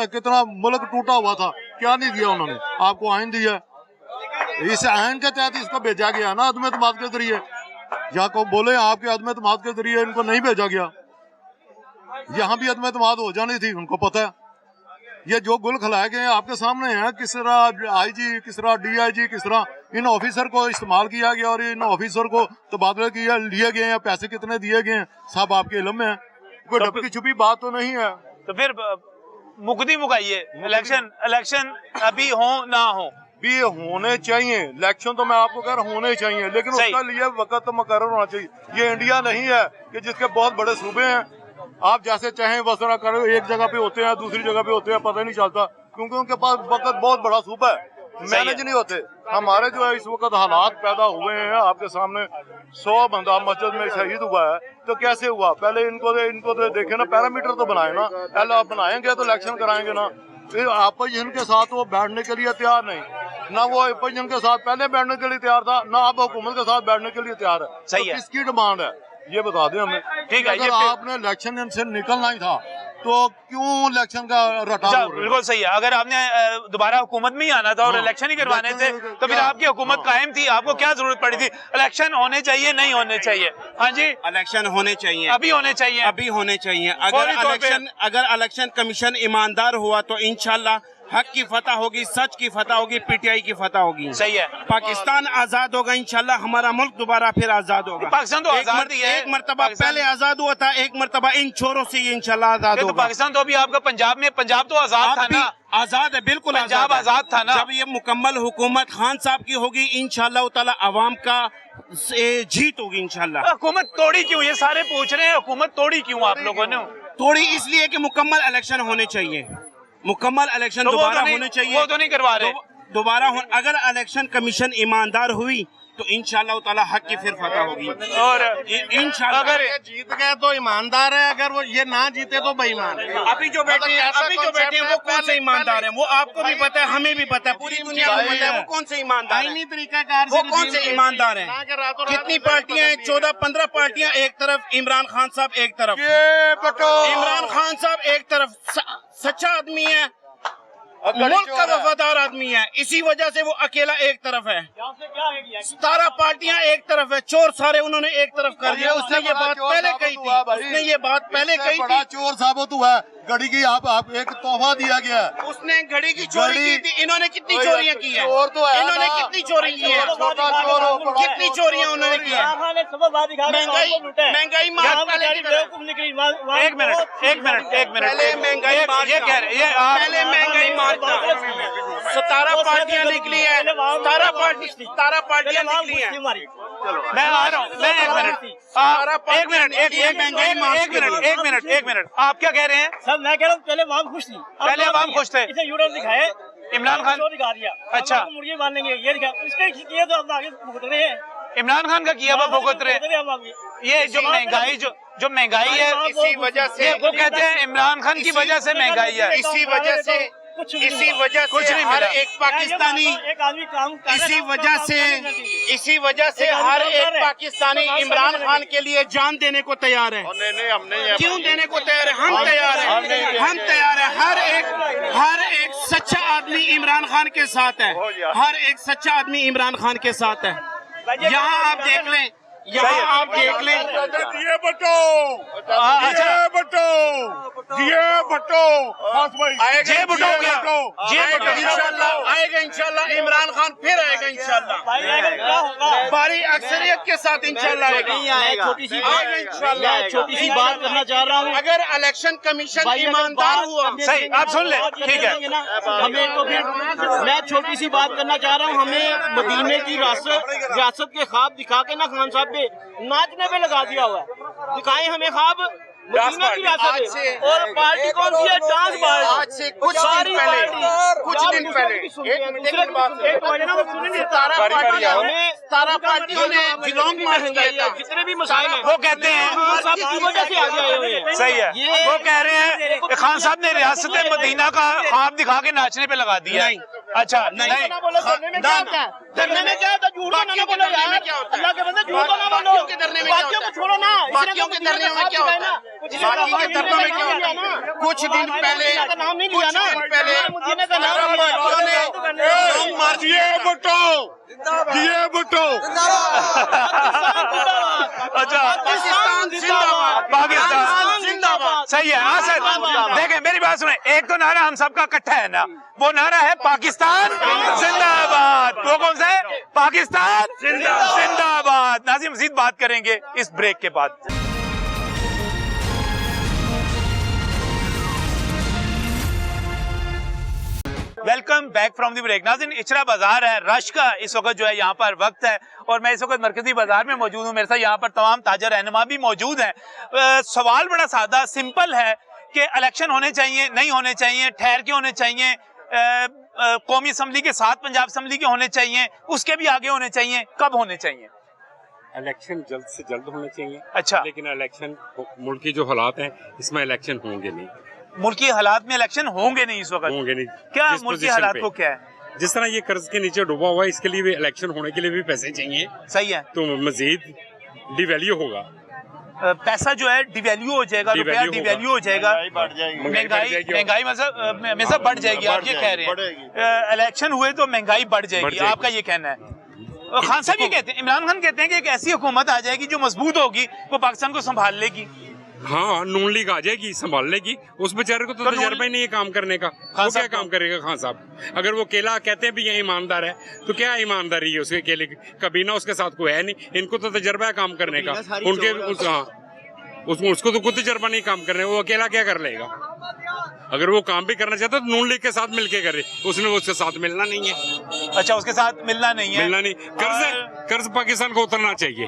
कितना मुल्क टूटा हुआ था, क्या नहीं दिया उन्होंने आपको? आइन दिया, इस आइन के तहत इसको भेजा गया ना अदम एतमाद के जरिए। या को बोले आपके अदम एतमाद के जरिए इनको नहीं भेजा गया, यहाँ भी अदम एतमाद हो जानी थी, उनको पता है। ये जो गुल खिलाए गए आपके सामने हैं, किस तरह IG, किस तरह DIG, किस तरह इन ऑफिसर को इस्तेमाल किया गया और इन ऑफिसर को तबादले किया लिए गए हैं, पैसे कितने दिए गए हैं, सब आपके इल्म में है। कोई ढपकी छुपी बात तो नहीं है। तो फिर मुकदी मुकाइए, इलेक्शन अभी हो ना हो? भी होने चाहिए इलेक्शन, तो मैं आपको कह रहा हूँ होने चाहिए, लेकिन उसके लिए वक्त मुकर्रर होना चाहिए। ये इंडिया नहीं है कि जिसके बहुत बड़े सूबे हैं, आप जैसे चाहें बस ना करो, एक जगह पे होते हैं, दूसरी जगह पे होते हैं, पता नहीं चलता, क्योंकि उनके पास वक्त बहुत बड़ा सूबा है, मैनेज नहीं होते। हमारे जो है इस वक्त हालात पैदा हुए हैं आपके सामने। 100 बंदा मस्जिद में शहीद हुआ है, तो कैसे हुआ? पहले इनको तो देखे ना, पैरामीटर तो बनाए ना। पहले आप बनाएंगे तो इलेक्शन कराएंगे ना। अपोजिशन के साथ वो बैठने के लिए तैयार नहीं, ना वो अपोजिशन के साथ पहले बैठने के लिए तैयार था, ना अब हुकूमत के साथ बैठने के लिए तैयार है। सही है। किसकी डिमांड है ये बता दें हमें। ठीक है, अगर आपने इलेक्शन से निकलना ही था तो क्यों इलेक्शन का रटा? बिल्कुल सही है। अगर आपने दोबारा हुकूमत में ही आना था और इलेक्शन ही करवाने थे तो फिर आपकी हुकूमत कायम थी, आपको क्या जरूरत पड़ी थी? इलेक्शन होने चाहिए, नहीं होने चाहिए? हाँ जी, इलेक्शन होने चाहिए, अभी होने चाहिए, अभी होने चाहिए। अगर इलेक्शन कमीशन ईमानदार हुआ तो इंशाल्लाह हक की फतह होगी, सच की फतह होगी, PTI की फतह होगी। सही है। पाकिस्तान आजाद होगा इंशाल्लाह, हमारा मुल्क दोबारा फिर आजाद होगा। पाकिस्तान तो आजाद ही है। एक मर्तबा पहले आजाद हुआ था, एक मर्तबा इन छोरों से इंशाल्लाह आजाद होगा। तो पाकिस्तान तो अभी आपका पंजाब तो आजाद था ना? आजाद है, बिल्कुल पंजाब आजाद था ना। जब ये मुकम्मल हुकूमत खान साहब की होगी इंशाल्लाह ताला अवाम का जीत होगी इंशाल्लाह। हुकूमत तोड़ी क्यों? ये सारे पूछ रहे हैं हुकूमत तोड़ी क्यों आप लोगों ने? तोड़ी इसलिए कि मुकम्मल इलेक्शन होने चाहिए, मुकम्मल इलेक्शन दोबारा होने चाहिए। वो तो नहीं करवा रहे। दोबारा हो, अगर इलेक्शन कमीशन ईमानदार हुई तो इंशाअल्लाह ताला हक की फिर फतह होगी। और इंशाअल्लाह अगर जीत गए तो ईमानदार है, अगर वो ये ना जीते तो बेईमान है। अभी जो बैठे हैं वो कौन से ईमानदार हैं? वो आपको भी पता है, हमें भी पता है, पूरी दुनिया को पता है वो कौन से ईमानदार हैं। तरीकाकार वो कौन से ईमानदार हैं? कितनी पार्टियां हैं? 14-15 पार्टियां एक तरफ, इमरान खान साहब एक तरफ। इमरान खान साहब एक तरफ सच्चा आदमी है, मुल्क का वफादार आदमी है, इसी वजह से वो अकेला एक तरफ है। 17 पार्टियां एक तरफ है, चोर सारे उन्होंने एक तरफ कर दिया। उसने ये बात पहले कही थी, उसने ये बात पहले कही थी। चोर साबित हुआ है, घड़ी की आप एक तोहफा दिया गया है। उसने घड़ी की चोरी की थी। इन्होंने कितनी चोरियां की है? चोर तो है, इन्होंने कितनी चोरी की है? छोटा चोर हो, बड़ा कितनी चोरियां उन्होंने की है? महंगाई मार पहले एक मिनट पहले महंगाई मार, ये कह रहे ये आप पहले महंगाई मार 17 पार्टियां निकली है, 17 पार्टियां निकली है। मैं आ रहा हूँ, मैं एक मिनट आप क्या कह रहे हैं? सब मैं कह रहा हूँ पहले आवाम खुश थी, पहले आवाम खुश थे। इसे यूटर्न दिखाए, इमरान खान दिखा दिया। अच्छा, मुर्गी मान लेंगे ये दिखा, इसके किए तो हम आगे भुगत रहे हैं। इमरान खान का किया हुआ भुगत रहे। ये जो महंगाई है, इसी वजह से वो कहते हैं इमरान खान की वजह से महंगाई है। इसी वजह से कुछ नहीं हर मिला। एक पाकिस्तानी एक आदमी काम कर रहा है, इसी वजह से हर एक पाकिस्तानी इमरान खान के लिए जान देने को तैयार है। क्यों देने को तैयार है? हम तैयार हैं, हम तैयार हैं। हर एक सच्चा आदमी इमरान खान के साथ है, हर एक सच्चा आदमी इमरान खान के साथ है। यहाँ आप देख लें, यहाँ आप देख लें, ये बटो इंशाल्लाह इमरान खान फिर आएगा इंशाल्लाह, भारी अक्सरियत के साथ इंशाल्लाह आएगा। छोटी सी बात करना चाह रहा हूँ, अगर इलेक्शन कमीशन ईमानदार हुआ, सही आप सुन ले, ठीक है। हमें तो फिर मैं छोटी सी बात करना चाह रहा हूँ, हमें मदीने की रियासत के ख्वाब दिखा के ना खान साहब पे नाचने पे लगा दिया हुआ है। दिखाएं हमें ख्वाब मदीना की रियासत है, और पार्टी कौन सी है? Dance party. आज से कुछ दिन पहले 17 पार्टियों ने जिलोंग मार्च किया था। जितने भी मसाइल हैं वो कहते हैं सब की वजह से आगे आए हुए हैं। सही है, वो कह रहे हैं कि खान साहब ने रियासत मदीना का ख्वाब दिखा के नाचने पे लगा दिया। अच्छा नहीं, डरने में क्या होता? झूठ तो ना बोलो यार, अल्लाह के बंदे झूठ तो ना बोलो। बाकियों को छोड़ो ना, बाकियों के डरने में क्या होता है? बाकी के धरनों में क्या होता है? कुछ दिन पहले नाम नहीं लिया ना, मदीने का नाम अच्छा पाकिस्तान जिंदाबाद। सही है। हाँ सर, देखें मेरी बात सुने, एक तो नारा हम सबका इकट्ठा है ना, वो नारा है पाकिस्तान जिंदाबाद। वो कौन सा है? पाकिस्तान जिंदाबाद। नाज़िम मजीद बात करेंगे इस ब्रेक के बाद। Welcome back from the break. नाज़रीन, इचरा बाजार है, रश का इस वक्त जो है यहाँ पर वक्त है, और मैं इस वक्त मरकजी बाजार में मौजूद हूँ। मेरे साथ यहाँ पर तमाम ताजर रहनुमा भी मौजूद हैं। सवाल बड़ा सादा सिंपल है कि इलेक्शन होने चाहिए, नहीं होने चाहिए, ठहर के होने चाहिए, कौमी असम्बली के साथ पंजाब असम्बली के होने चाहिए, उसके भी आगे होने चाहिए, कब होने चाहिए? इलेक्शन जल्द से जल्द होने चाहिए। अच्छा, लेकिन इलेक्शन मुल्क की जो हालात हैं इसमें इलेक्शन होंगे नहीं। मुल्की हालात में इलेक्शन होंगे नहीं इस वक्त? होंगे नहीं। क्या मुल्की हालात को क्या है? जिस तरह ये कर्ज के नीचे डूबा हुआ है, इसके लिए भी इलेक्शन होने के लिए भी पैसे चाहिए। सही है। तो मजीद डिवैल्यू होगा, पैसा जो है डिवैल्यू हो जाएगा, रुपया डिवैल्यू हो जाएगा, महंगाई मतलब बढ़ जाएगी। आप ये कह रहे हैं इलेक्शन हुए तो महंगाई बढ़ जाएगी, आपका ये कहना है? खान साहब ये कहते हैं, इमरान खान कहते हैं कि एक ऐसी हुकूमत आ जाएगी जो मजबूत होगी, वो पाकिस्तान को संभाल लेगी। हाँ, नून लीग आ जाएगी, संभाल लेगी। उस बेचारे को तो तजर्बा ही नहीं है काम करने का। वो क्या काम करेगा खान साहब? अगर वो केला कहते हैं भी ये ईमानदार है, तो क्या ईमानदारी है उसके केले की? कभी ना उसके साथ कोई है नहीं। इनको तो तजर्बा है काम करने का, उसको तो खुद तजर्बा नहीं काम करने, वो अकेला क्या कर लेगा? अगर वो काम भी करना चाहता तो नून लीग के साथ मिलके करे, उसने उसके साथ मिलना नहीं है। अच्छा, उसके साथ मिलना नहीं है, मिलना नहीं। कर्ज पाकिस्तान को उतरना चाहिए।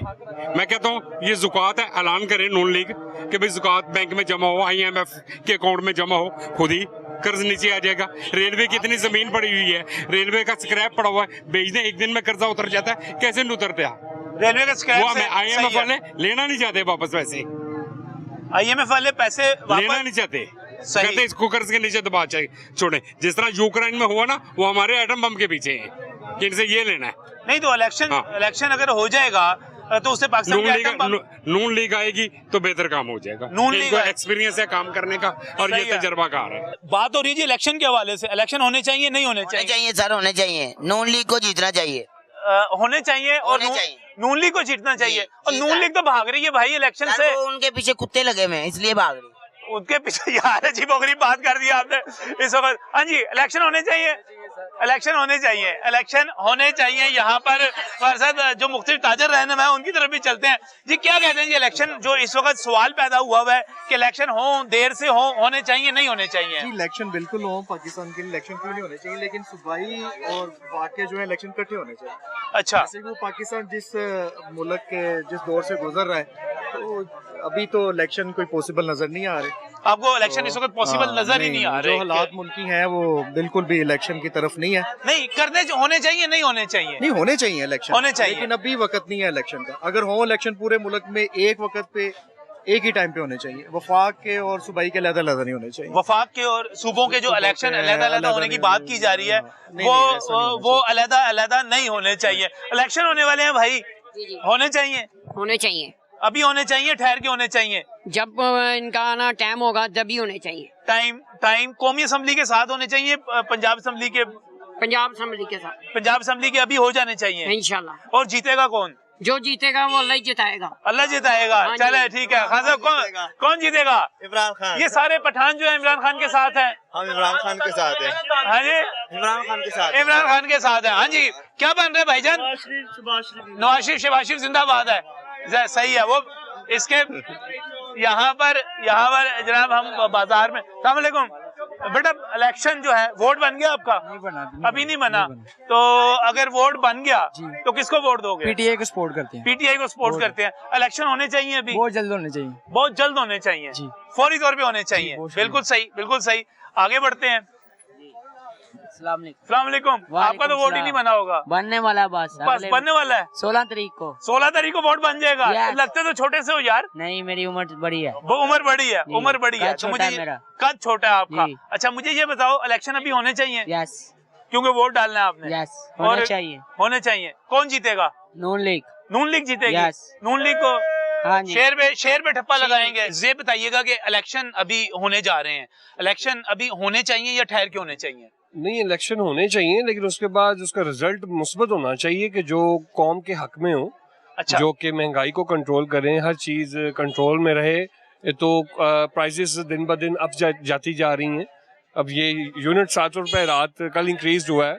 मैं कहता हूँ ये ज़ुकात है, ऐलान करे नून लीग कि भाई ज़ुकात बैंक में जमा हो, IMF के अकाउंट में जमा हो खुद ही, कर्ज नीचे आ जाएगा। रेलवे की इतनी जमीन पड़ी हुई है, रेलवे का स्क्रैप पड़ा हुआ है, बेचने एक दिन में कर्जा उतर जाता है, कैसे नहीं उतरता? रेलवे का स्क्रैप वो हमें IMF वाले लेना नहीं चाहते वापस पैसे, IMF वाले पैसे लेना नहीं चाहते, कहते इसको कर्ज के नीचे दबा छोड़े। जिस तरह यूक्रेन में हुआ ना, वो हमारे एटम बम के पीछे है कि इनसे ये लेना है। नहीं तो इलेक्शन अगर हो जाएगा तो उससे पाकिस्तान नून लीग आएगी तो बेहतर काम हो जाएगा। नून लीग एक्सपीरियंस है काम करने का और ये तजर्बाकार है। बात हो रही है जी इलेक्शन के हवाले से, इलेक्शन होने चाहिए नहीं होने चाहिए? सर होने चाहिए, नून लीग को जीतना चाहिए, होने चाहिए और नून लीग को जीतना चाहिए। और नून लीग तो भाग रही है भाई इलेक्शन से, उनके पीछे कुत्ते लगे हुए हैं इसलिए भाग रही है। उनके पीछे यार अजीब गरीब बात कर दी आपने इस वक्त। हाँ जी, इलेक्शन होने चाहिए, इलेक्शन होने चाहिए, इलेक्शन होने चाहिए। यहाँ पर फरसद जो मुख्तलिफ ताजर रहने हैं उनकी तरफ भी चलते हैं जी। क्या कहते हैं जी, इलेक्शन जो इस वक्त सवाल पैदा हुआ है कि इलेक्शन हो, देर से हो, होने चाहिए नहीं होने चाहिए? जी इलेक्शन बिल्कुल हो, पाकिस्तान के लिए इलेक्शन क्यों नहीं होने चाहिए, लेकिन सूबाई और वाक़ई जो है इलेक्शन इकट्ठे होने चाहिए। अच्छा, जैसे वो पाकिस्तान जिस मुल्क के जिस दौर से गुजर रहा है, तो अभी तो इलेक्शन कोई पॉसिबल नजर नहीं आ रहे। आपको इलेक्शन इस वक्त पॉसिबल नजर ही नहीं आ रहे? जो हालात मुल्की हैं वो बिल्कुल भी इलेक्शन की तरफ नहीं है। नहीं करने होने चाहिए नहीं होने चाहिए? नहीं होने चाहिए इलेक्शन, होने चाहिए, लेकिन अभी वक्त नहीं है इलेक्शन का। अगर हो इलेक्शन पूरे मुल्क में एक वक्त पे एक ही टाइम पे होने चाहिए। वफाक के और सूबाई के अलग अलग नहीं होने चाहिए। वफाक के और सूबों के जो इलेक्शन अलग होने की बात की जा रही है वो अलग नहीं होने चाहिए। इलेक्शन होने वाले हैं भाई, होने चाहिए, होने चाहिए, अभी होने चाहिए, ठहर के होने चाहिए? जब इनका आना टाइम होगा जब ही होने चाहिए। टाइम कौमी असम्बली के साथ होने चाहिए, पंजाब असम्बली के साथ? पंजाब असम्बली के अभी हो जाने चाहिए इंशाल्लाह। और जीतेगा कौन? जो जीतेगा वो अल्लाह ही जिताएगा। अल्लाह जिताएगा। चले ठीक है। खान साहब कौन जीतेगा? इमरान खान। ये सारे पठान जो है इमरान खान के साथ हैं। हम इमरान खान के साथ हैं। हाँ जी, इमरान खान के साथ, इमरान खान के साथ है। हाँ जी, क्या बन रहे भाईजान? नवाज शरीफ शहबाज शरीफ जिंदाबाद है, सही है वो। इसके यहाँ पर जनाब हम बाजार में, अस्सलाम वालेकुम बेटा, इलेक्शन जो है, वोट बन गया आपका? नहीं बना, अभी नहीं बना। तो अगर वोट बन गया तो किसको वोट दोगे? PTI को सपोर्ट करते हैं। PTI को सपोर्ट करते हैं। इलेक्शन होने चाहिए अभी? बहुत जल्द होने चाहिए, बहुत जल्द होने चाहिए, फौरी तौर पे होने चाहिए। बिल्कुल सही, बिल्कुल सही। आगे बढ़ते हैं। अस्सलाम वालेकुम। आपका तो वोट ही नहीं बना होगा? बनने वाला है, बस बनने वाला है। 16 तारीख को। 16 तारीख को वोट बन जाएगा? लगते तो छोटे से हो यार। नहीं, मेरी उम्र बड़ी है। वो उम्र बड़ी है, उम्र बड़ी है तो मुझे कद छोटा है आपका। अच्छा, मुझे ये बताओ, इलेक्शन अभी होने चाहिए? यस, क्योंकि वोट डालना है आपने। यस, होने चाहिए, होने चाहिए। कौन जीतेगा? नून लीग। नून लीग जीतेगी? यस। नून लीग को हाँ जी। शेर पे ठप्पा लगाएंगे। ये बताइएगा कि इलेक्शन अभी होने जा रहे हैं, इलेक्शन अभी होने चाहिए या ठहर के होने चाहिए? नहीं, इलेक्शन होने चाहिए, लेकिन उसके बाद उसका रिजल्ट मुस्बत होना चाहिए कि जो कौम के हक में हो। अच्छा। जो कि महंगाई को कंट्रोल करें, हर चीज कंट्रोल में रहे। तो प्राइसेस दिन ब दिन अप जाती जा रही हैं। अब ये यूनिट 700 रुपए रात कल इंक्रीज हुआ है,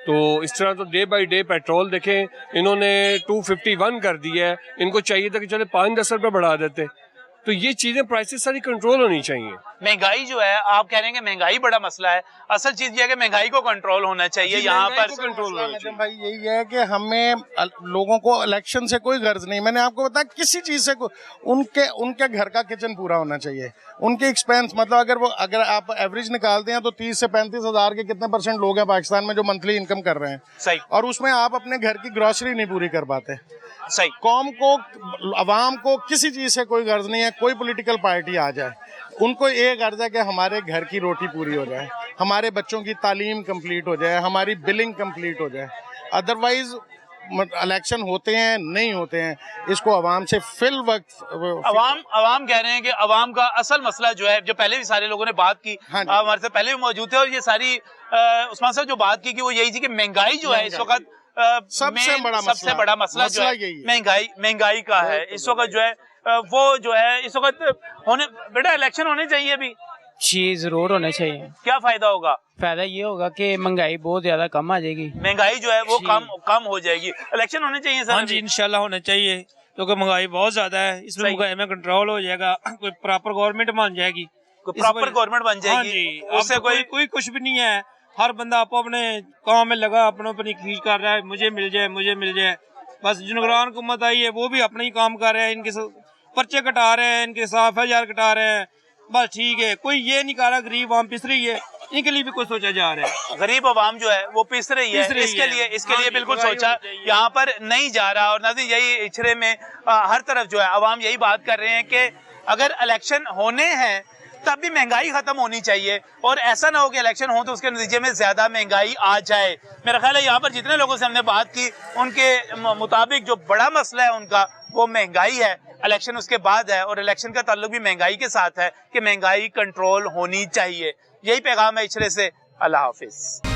तो इस तरह तो डे बाय डे पेट्रोल देखें, इन्होंने 251 कर दिया है। इनको चाहिए था कि चले 5-10 रुपए बढ़ा देते। तो ये चीजें प्राइसेस सारी कंट्रोल होनी चाहिए। महंगाई जो है, आप कह रहे हैं कि महंगाई बड़ा मसला है, असल चीज ये है कि महंगाई को कंट्रोल होना चाहिए। यहाँ पर कंट्रोल भाई यही है कि हमें लोगों को इलेक्शन से कोई गर्ज नहीं। मैंने आपको बताया किसी चीज से उनके घर का किचन पूरा होना चाहिए। उनके एक्सपेंस मतलब अगर आप एवरेज निकालते हैं तो 30 से 35 हजार के कितने % लोग हैं पाकिस्तान में जो मंथली इनकम कर रहे हैं। सही। और उसमें आप अपने घर की ग्रोसरी नहीं पूरी कर पाते। सही। कौम को, अवाम को किसी चीज से कोई गर्ज नहीं है। कोई पॉलिटिकल पार्टी आ जाए, उनको ये गर्ज है कि हमारे घर की रोटी पूरी हो जाए, हमारे बच्चों की तालीम कंप्लीट हो जाए, हमारी बिलिंग कंप्लीट हो जाए। अदरवाइज इलेक्शन होते हैं नहीं होते हैं, इसको अवाम से फिल वक्त अवाम कह रहे हैं कि अवाम का असल मसला जो है, जो पहले भी सारे लोगों ने बात की, हमारे से पहले भी मौजूद थे, और ये सारी उस्मान साहब जो बात की कि वो यही थी कि महंगाई जो है इस वक्त सबसे बड़ा मसला जो है महंगाई का है इस वक्त जो है। वो जो है इस वक्त होने, बेटा इलेक्शन होने चाहिए अभी? जी जरूर होने चाहिए। क्या फायदा होगा? फायदा ये होगा कि महंगाई बहुत ज्यादा कम आ जाएगी। महंगाई जो है वो कम हो जाएगी। इलेक्शन होने चाहिए सर? हाँ जी, इंशाल्लाह होने चाहिए, क्योंकि महंगाई बहुत ज्यादा है। इसमें महंगाई में कंट्रोल हो जाएगा, कोई प्रॉपर गवर्नमेंट बन जाएगी, प्रॉपर गवर्नमेंट बन जाएगी। उससे कोई कुछ भी नहीं है। हर बंदा अपने काम में लगा, अपनी खींच कर रहा है, मुझे मिल जाए। बस जो निगरान हुकूमत आई है वो भी अपना ही काम कर रहे हैं, इनके पर्चे कटा रहे हैं, इनके साफ हजार कटा रहे हैं, बस ठीक है। कोई ये नहीं कह रहा गरीब आम पिस रही है, इनके लिए भी कुछ सोचा जा रहा है। गरीब आवाम जो है वो पिस रही है, इसके लिए बिल्कुल सोचा यहाँ पर नहीं जा रहा। और नाज़रीन यही इचरे में हर तरफ जो है आवाम यही बात कर रहे हैं कि अगर इलेक्शन होने हैं तब भी महंगाई खत्म होनी चाहिए, और ऐसा ना हो कि इलेक्शन हो तो उसके नतीजे में ज्यादा महंगाई आ जाए। मेरा ख्याल है यहाँ पर जितने लोगों से हमने बात की उनके मुताबिक जो बड़ा मसला है उनका वो महंगाई है। इलेक्शन उसके बाद है और इलेक्शन का ताल्लुक भी महंगाई के साथ है कि महंगाई कंट्रोल होनी चाहिए। यही पैगाम है इचरे से। अल्लाह हाफिज।